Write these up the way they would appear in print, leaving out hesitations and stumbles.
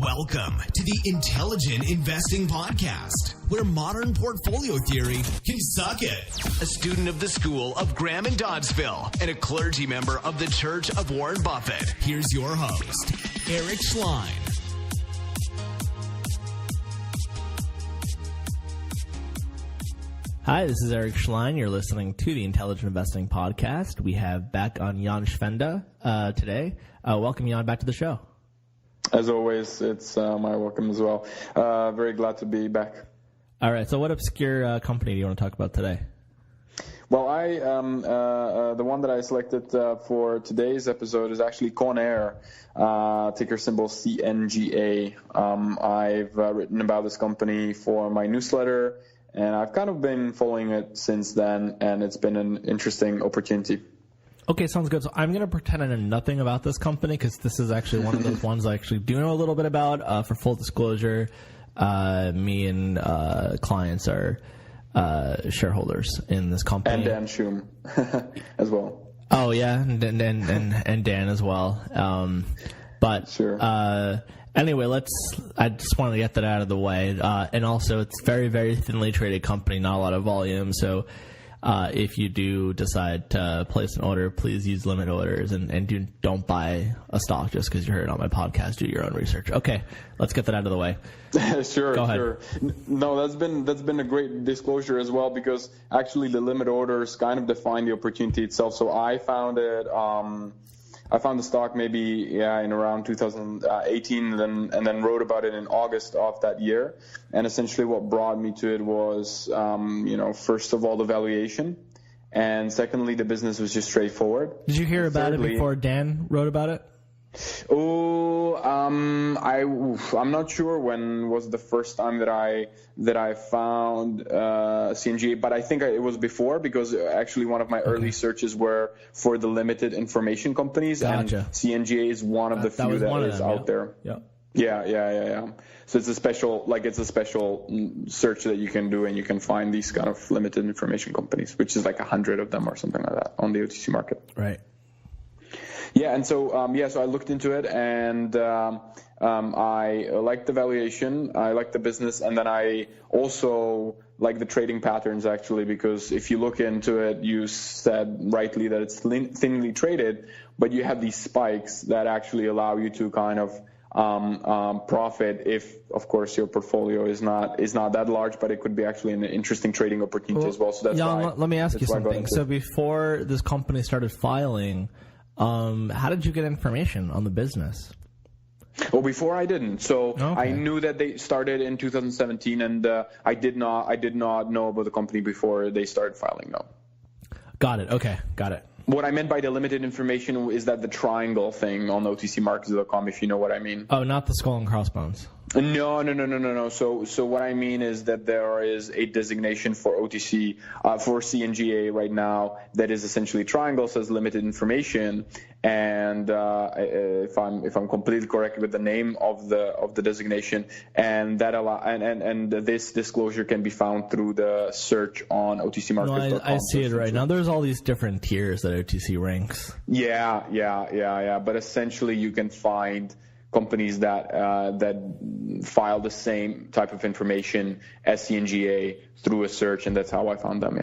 Welcome to the Intelligent Investing Podcast, where modern portfolio theory can suck it. A student of the School of Graham and Doddsville and a clergy member of the Church of Warren Buffett. Here's your host, Eric Schleien. Hi, this is Eric Schleien. You're listening to the Intelligent Investing Podcast. We have back on Jan Svenda today. Welcome, Jan, back to the show. As always, it's my welcome as well. Very glad to be back. All right. So what obscure company do you want to talk about today? Well, the one that I selected for today's episode is actually Conair, ticker symbol CNGA. I've written about this company for my newsletter, and I've kind of been following it since then, and it's been an interesting opportunity. Okay, sounds good. So I'm going to pretend I know nothing about this company because this is actually one of those ones I actually do know a little bit about. For full disclosure, me and clients are shareholders in this company. And Dan Schum as well. Oh, yeah, and Dan as well. But sure. Anyway, I just wanted to get that out of the way. And also, it's very, very thinly traded company, not a lot of volume. So if you do decide to place an order, please use limit orders and don't buy a stock just because you heard it on my podcast. Do your own research. Okay, let's get that out of the way. Sure, Go ahead. Sure. No, that's been a great disclosure as well, because actually the limit orders kind of define the opportunity itself. So I found it. I found the stock maybe in around 2018, and then wrote about it in August of that year. And essentially, what brought me to it was, first of all, the valuation, and secondly, the business was just straightforward. Did you hear about it before Dan wrote about it? I'm not sure when was the first time that I found CNGA, but I think it was before, because actually one of my early searches were for the limited information companies, Gotcha. And CNGA is one of the few that is out there. Yeah. So it's a special search that you can do, and you can find these kind of limited information companies, which is like 100 of them or something like that on the OTC market. Right. Yeah, and so so I looked into it, and I liked the valuation, I liked the business, and then I also like the trading patterns, actually, because if you look into it, you said rightly that it's thinly traded, but you have these spikes that actually allow you to kind of profit if, of course, your portfolio is not that large, but it could be actually an interesting trading opportunity as well. So that's why. Let me ask you something. So before this company started filing, how did you get information on the business? Well, before I didn't. So okay. I knew that they started in 2017, and I did not know about the company before they started filing. No. Got it. Okay. Got it. What I meant by the limited information is that the triangle thing on OTCmarkets.com, if you know what I mean. Oh, not the skull and crossbones. No. So what I mean is that there is a designation for OTC, for CNGA right now, that is essentially triangle, says limited information, and if I'm completely correct with the name of the designation, and that and this disclosure can be found through the search on OTCmarkets.com. No, I see it right now. There's all these different tiers that OTC ranks. Yeah. But essentially, you can find companies that file the same type of information as CNGA through a search, and that's how I found them.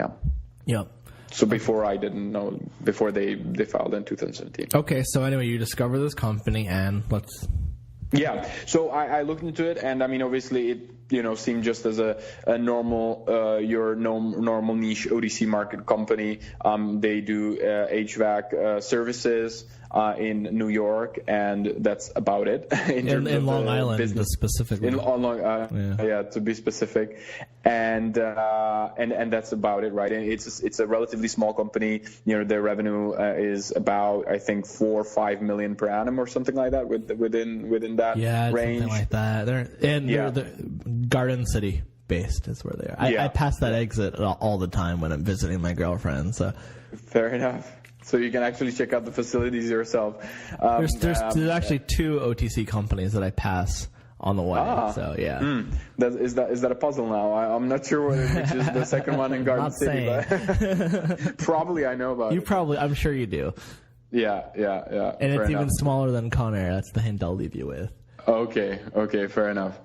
Yeah. So before I didn't know, before they filed in 2017. Okay, so anyway, you discover this company, and let's. Yeah, so I looked into it, and I mean, obviously, it seemed just as a normal normal niche OTC market company. They do HVAC services in New York, and that's about it. in Long Island, specifically. To be specific, and that's about it, right? And it's a relatively small company. Their revenue is about, I think, 4 or 5 million per annum or something like that. Within that range, something like that. They're Garden City based is where they are. I pass that exit all the time when I'm visiting my girlfriend. So fair enough. So you can actually check out the facilities yourself. There's actually 2 OTC companies that I pass on the way. So yeah. Is that a puzzle now? I'm not sure which is the second one in Garden City. But probably I know about it. I'm sure you do. Yeah. And it's even smaller than Conair. That's the hint I'll leave you with. Okay, fair enough.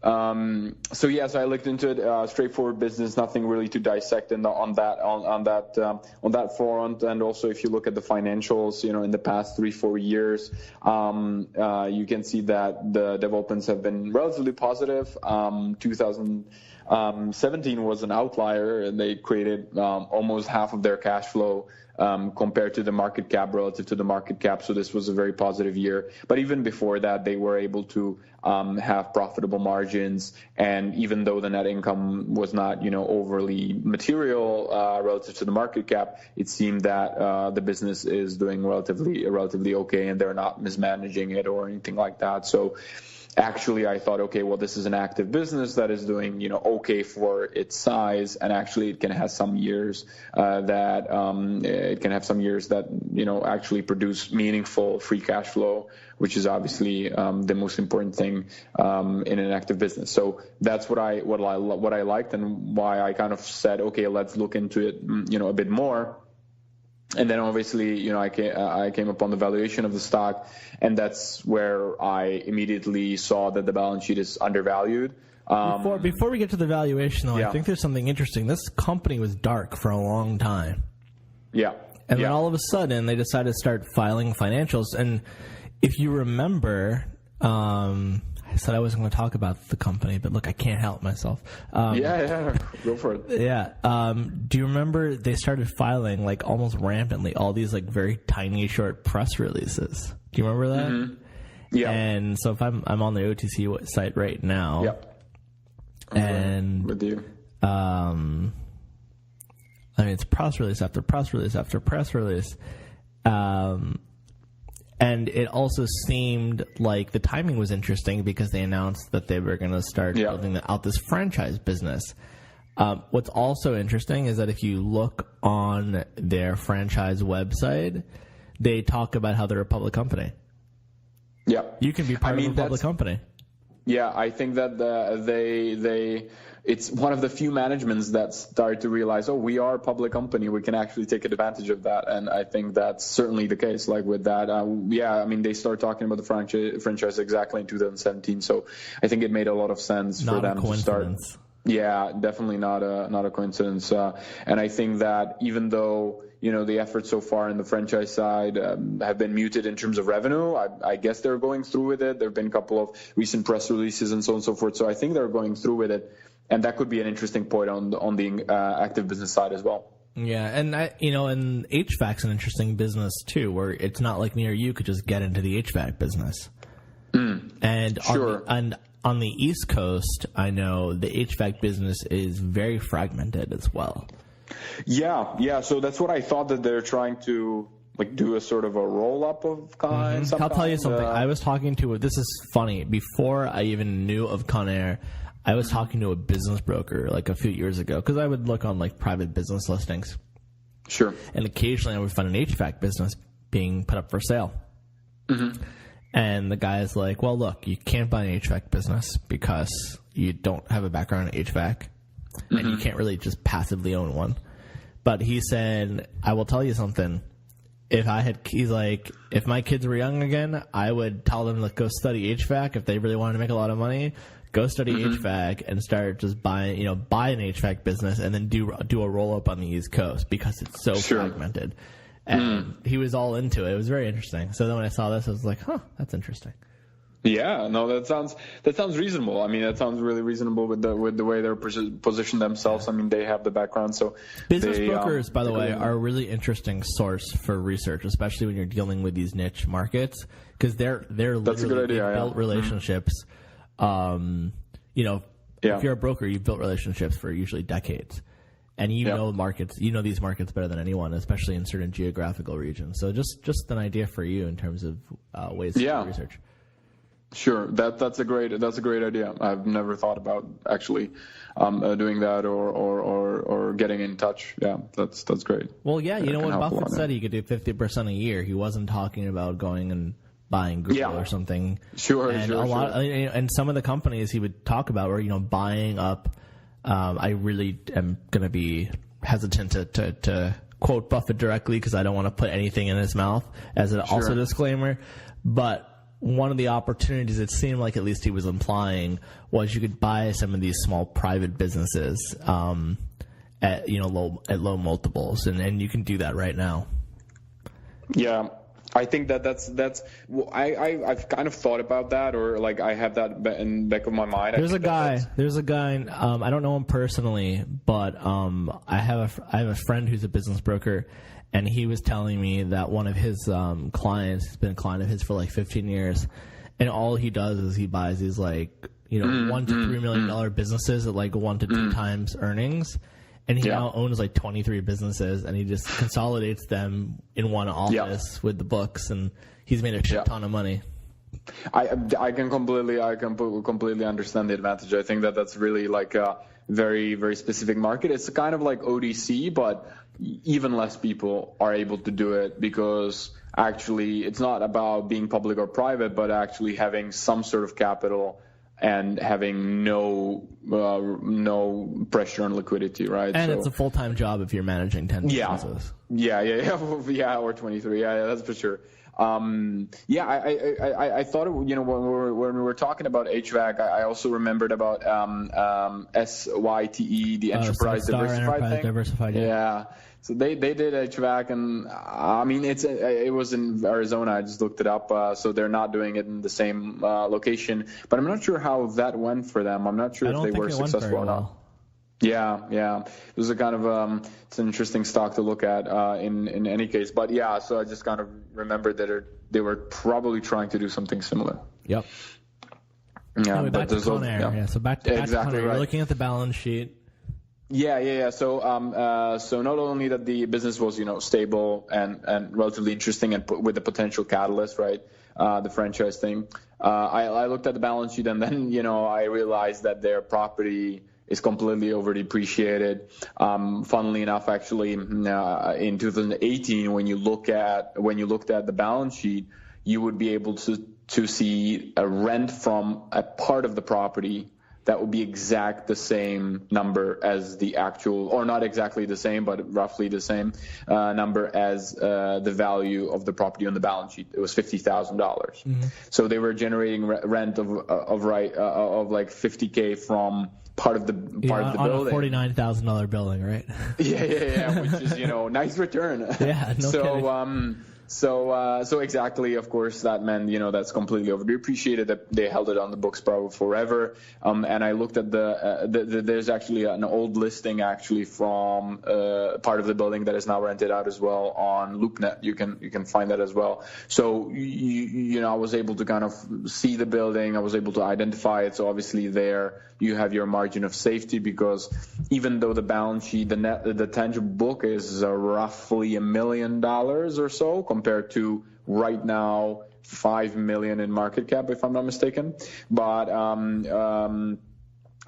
So I looked into it. Straightforward business, nothing really to dissect on that front. And also, if you look at the financials, in the past 3-4 years, you can see that the developments have been relatively positive. 2017 was an outlier, and they created almost half of their cash flow compared to the market cap, relative to the market cap. So this was a very positive year. But even before that, they were able to have profitable margins. And even though the net income was not, overly material relative to the market cap, it seemed that the business is doing relatively okay, and they're not mismanaging it or anything like that. So actually, I thought, okay, well, this is an active business that is doing, okay for its size, and actually, it can have some years that actually produce meaningful free cash flow, which is obviously the most important thing in an active business. So that's what I liked, and why I kind of said, okay, let's look into it, a bit more. And then obviously, I came upon the valuation of the stock, and that's where I immediately saw that the balance sheet is undervalued. Before we get to the valuation, though, I think there's something interesting. This company was dark for a long time. Yeah. And then all of a sudden, they decided to start filing financials. And if you remember, I said I wasn't going to talk about the company, but look, I can't help myself. Go for it. Yeah. Do you remember they started filing almost rampantly all these very tiny short press releases? Do you remember that? Mm-hmm. Yeah. And so if I'm on the OTC site right now. Yep. And with you. It's press release after press release after press release. And it also seemed like the timing was interesting because they announced that they were going to start building out this franchise business. What's also interesting is that if you look on their franchise website, they talk about how they're a public company. Yeah. You can be part of a public company. Yeah, I think that it's one of the few managements that start to realize, we are a public company. We can actually take advantage of that. And I think that's certainly the case. With that, they start talking about the franchise exactly in 2017. So I think it made a lot of sense for them to start. Yeah, definitely not a coincidence. And I think that even though the efforts so far in the franchise side have been muted in terms of revenue, I guess they're going through with it. There have been a couple of recent press releases and so on and so forth. So I think they're going through with it. And that could be an interesting point on the active business side as well. Yeah, and and HVAC's an interesting business too, where it's not like me or you could just get into the HVAC business. And sure. On the East Coast, I know the HVAC business is very fragmented as well. Yeah. So that's what I thought, that they're trying to do a sort of a roll-up of kind. Mm-hmm. I'll tell you something. I was talking to this is funny. Before I even knew of Conair, I was talking to a business broker a few years ago, because I would look on private business listings. Sure. And occasionally I would find an HVAC business being put up for sale. Mm-hmm. And the guy is like, well, look, you can't buy an HVAC business because you don't have a background in HVAC, and you can't really just passively own one. But he said, I will tell you something. If my kids were young again, I would tell them to go study HVAC. If they really wanted to make a lot of money, go study HVAC and start just buy an HVAC business, and then do a roll up on the East Coast, because it's so fragmented. And he was all into it. It was very interesting. So then when I saw this, I was like, that's interesting. Yeah, no, that sounds reasonable. That sounds really reasonable with the way they're positioned themselves. They have the background. So business brokers, by the way, are a really interesting source for research, especially when you're dealing with these niche markets, because they're literally built relationships. If you're a broker, you've built relationships for usually decades. And know markets, these markets better than anyone, especially in certain geographical regions. So just an idea for you in terms of ways to do research. Sure, that's a great idea. I've never thought about actually doing that or getting in touch. Yeah, that's great. Well, when Buffett said he could do 50% a year, he wasn't talking about going and buying Google or something. Sure, and and some of the companies he would talk about were buying up. I really am going to be hesitant to quote Buffett directly, because I don't want to put anything in his mouth as an also disclaimer. But one of the opportunities it seemed like at least he was implying was you could buy some of these small private businesses at low multiples, and you can do that right now. Yeah. I think that's I've kind of thought about that, or like I have that in the back of my mind. There's a guy. I don't know him personally, but I have a friend who's a business broker, and he was telling me that one of his clients has been a client of his for like 15 years, and all he does is he buys these like $1 to $3 million businesses at like 1 to 2 times earnings. And he now owns like 23 businesses, and he just consolidates them in one office with the books, and he's made a shit ton of money. I can completely understand the advantage. I think that's really like a very, very specific market. It's kind of like OTC, but even less people are able to do it because actually it's not about being public or private, but actually having some sort of capital and having no pressure on liquidity, right? And it's a full-time job if you're managing 10 businesses. Yeah, or 23. Yeah, that's for sure. I thought, when we were talking about HVAC, I also remembered about SYTE, the Enterprise Diversified thing. Yeah. So they did HVAC, and I mean it was in Arizona. I just looked it up. So they're not doing it in the same location. But I'm not sure how that went for them. I'm not sure if they were successful or not. Yeah. It was a kind of it's an interesting stock to look at in any case. But yeah, so I just kind of remembered that they were probably trying to do something similar. Yep. Yeah, anyway, back to Conair. So back to Conair. Right. We're looking at the balance sheet. Yeah. So not only that the business was stable and relatively interesting and with the potential catalyst, right? The franchise thing. I looked at the balance sheet, and then I realized that their property is completely overdepreciated. Funnily enough, actually, in 2018, when you looked at the balance sheet, you would be able to see a rent from a part of the property that would be the same number as the actual, or not exactly the same, but roughly the same number as the value of the property on the balance sheet. It was $50,000. Mm-hmm. So they were generating rent of like $50K from part of the building. On a $49,000 building, right? Yeah, which is nice return. Yeah, no kidding. So exactly, of course, that meant, that's completely overdepreciated, that they held it on the books probably forever. And I looked at there's actually an old listing actually from part of the building that is now rented out as well on LoopNet. You can find that as well. So, I was able to kind of see the building. I was able to identify it. So obviously there you have your margin of safety, because even though the balance sheet, the tangible book is roughly $1 million or so, compared to right now $5 million in market cap, if I'm not mistaken.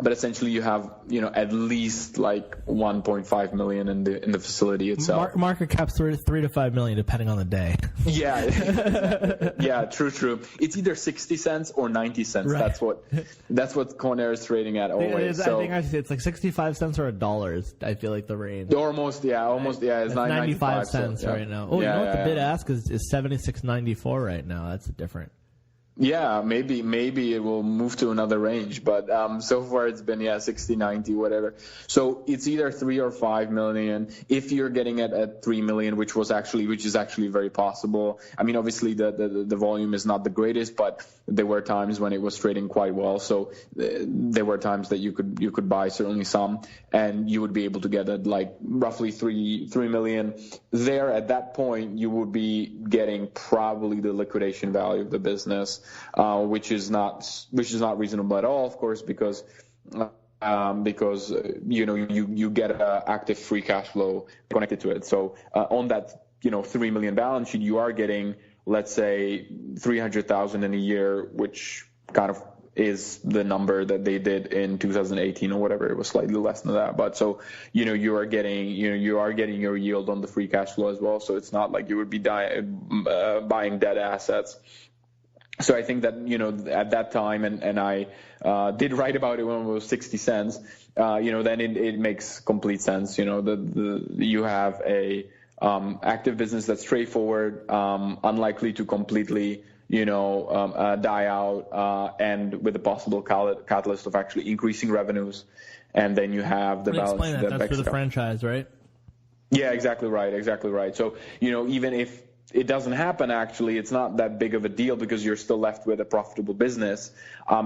But essentially you have at least like 1.5 million in the facility itself. Market cap's 3 to 5 million depending on the day. Yeah, true. It's either 60 cents or 90 cents. Right. That's what Conair is trading at always. I think it's like 65 cents or $1. I feel like the range. Almost. It's 95 cents right now. Oh, yeah, you know what the bid ask is 76.94 right now. That's different. Yeah, maybe it will move to another range, but so far it's been 60, 90, whatever. So it's either 3 or 5 million. If you're getting it at 3 million, which is actually very possible. I mean, obviously the volume is not the greatest, but there were times when it was trading quite well. So there were times that you could buy certainly some, and you would be able to get it like roughly 3 million. There at that point, you would be getting probably the liquidation value of the business. Which is not reasonable at all, of course, because you get an active free cash flow connected to it. So on that 3 million balance sheet, you are getting, let's say, 300,000 in a year, which kind of is the number that they did in 2018 or whatever. It was slightly less than that, but so you are getting your yield on the free cash flow as well. So it's not like you would be buying dead assets. So I think that, at that time, and I did write about it when it was 60 cents, then it makes complete sense. You have a active business that's straightforward, unlikely to completely, die out, and with a possible catalyst of actually increasing revenues. And then you have the balance. Explain that. That's for the franchise, right? Yeah, exactly right. So, even if it doesn't happen, actually, it's not that big of a deal because you're still left with a profitable business.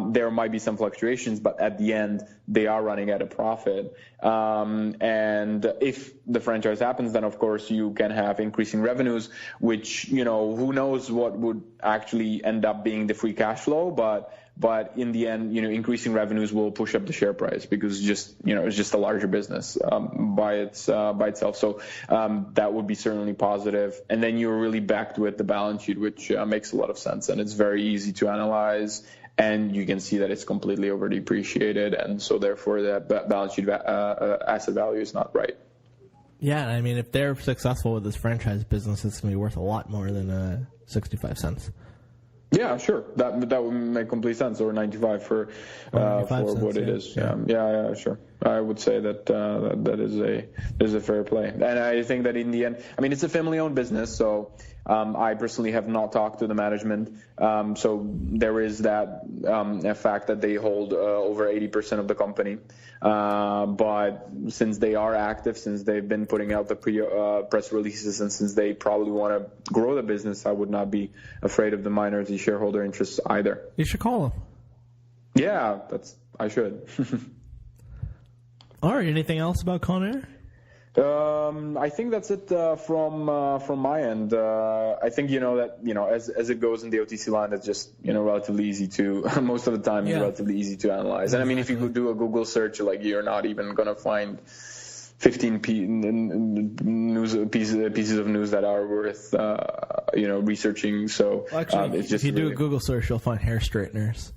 There might be some fluctuations, but at the end, they are running at a profit. And if the franchise happens, then of course you can have increasing revenues, which, who knows what would actually end up being the free cash flow, but in the end, increasing revenues will push up the share price because it's just a larger business by itself. So that would be certainly positive. And then you're really backed with the balance sheet, which makes a lot of sense. And it's very easy to analyze. And you can see that it's completely over depreciated. And so therefore that balance sheet asset value is not right. Yeah, I mean, if they're successful with this franchise business, it's going to be worth a lot more than 65 cents. Yeah, sure. That would make complete sense. Or 95 for what it is. Yeah, sure. I would say that is a fair play. And I think that in the end, I mean, it's a family-owned business, so I personally have not talked to the management. So there is that fact that they hold over 80% of the company. But since they are active, since they've been putting out the press releases, and since they probably want to grow the business, I would not be afraid of the minority shareholder interests either. You should call them. Yeah, I should. All right. Anything else about Conair? I think that's it from my end. I think that as it goes in the OTC line, it's just relatively easy to most of the time it's relatively easy to analyze. And I mean, if you could do a Google search, you're not even gonna find 15 pieces of news that are worth researching. So actually, it's just if you do a Google search, you'll find hair straighteners.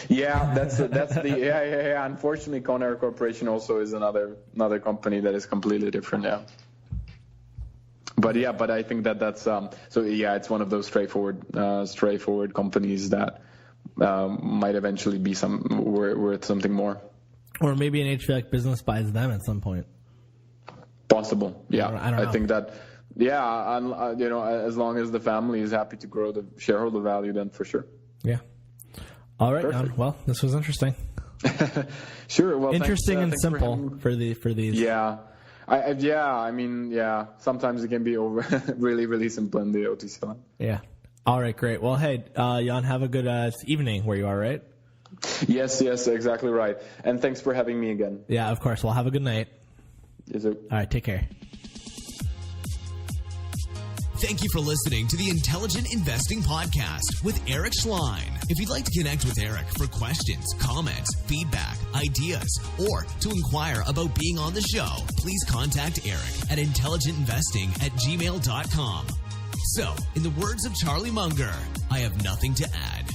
Yeah, that's yeah. Unfortunately, Conair Corporation also is another company that is completely different. Yeah. But I think that's it's one of those straightforward companies that might eventually be worth something more. Or maybe an HVAC business buys them at some point. Possible. Yeah. I don't know. I think that. Yeah, as long as the family is happy to grow the shareholder value, then for sure. Yeah. All right, Jan. Well, this was interesting. Sure. Well, interesting and simple for these. Yeah. I mean, sometimes it can be really, really simple in the OTC line. Yeah. All right, great. Well, hey, Jan, have a good evening where you are, right? Yes, exactly right. And thanks for having me again. Yeah, of course. Well, have a good night. Yes, sir. All right, take care. Thank you for listening to the Intelligent Investing Podcast with Eric Schleien. If you'd like to connect with Eric for questions, comments, feedback, ideas, or to inquire about being on the show, please contact Eric at intelligentinvesting@gmail.com. So, in the words of Charlie Munger, I have nothing to add.